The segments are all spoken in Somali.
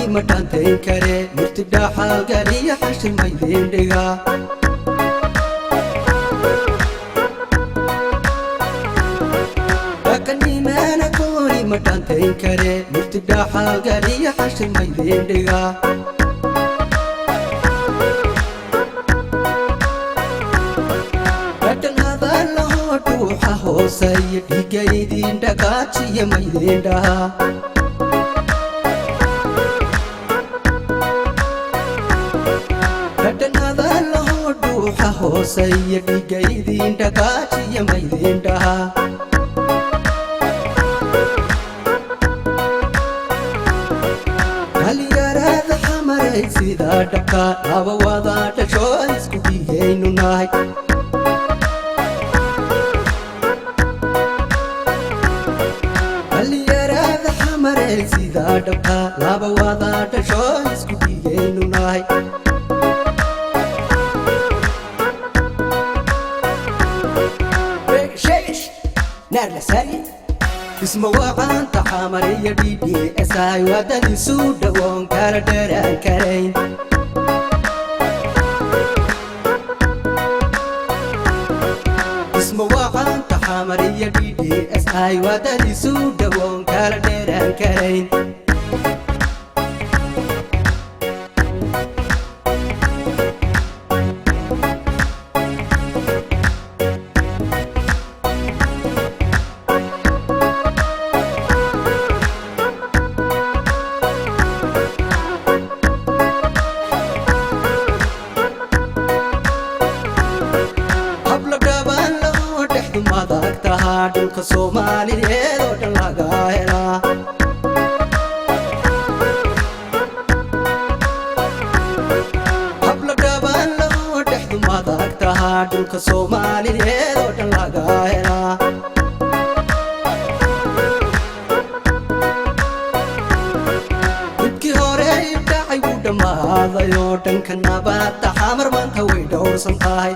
متان تنكري مرتدى حالقالي حش الميدين دقا لكني ما نكوني متان تنكري مرتدى حالقالي حش الميدين دقا ruuxa hooseeya dhiigaydiin dhaqaajiya maydin dhahaa dhadhanada lahoo dhuuxa hooseeya dhiigaydiin dhaqaajiya maydin dhahaa dhalinyarada xamaray sidaa dhabkaa dhaba wadaa dhashoo isku dhiigaynu nahay sida dhabka laba wada dhasho isku dhigaynu nahay sheesh narla sari isma waqan taxamariya DDSI wadani suu dhawoon kala dheeraan karayn isma waqan taxamariya DDSI wadani suu dhawoon kala dheeraan karayn dhulka Soomaaliyeed oo dhan laga helaa habla dhaban loo dhexdu madag tahaa dhulka Soomaaliyeed oo dhan laga helaa dhibkii hore dhacay wuu dhammaaday oo dhanka nabadda xamar maanta way dhowrsan tahay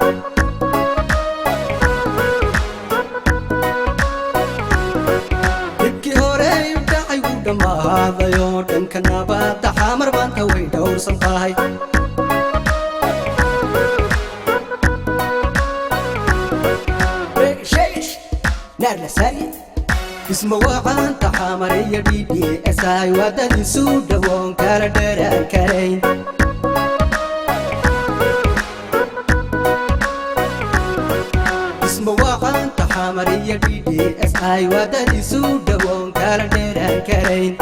dhammaaday oo dhanka nabadda xamar maanta way dhowrsan tahay sheesh narla sari isma waqan taxamariya DDSI wadani suu dhawoon kala dheeraan karayn isma waqan taxamariya DDSI wadani suu dhawoon kala dheeraan karayn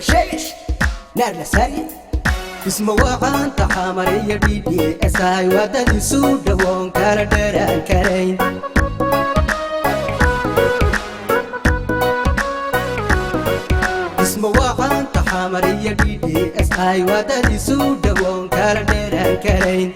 sheesh narla sari isma waqan taxamariya DDSI wadani suu dhawoon kala dheeraan karayn isma waqan taxamariya DDSI wadani suu dhawoon kala dheeraan karayn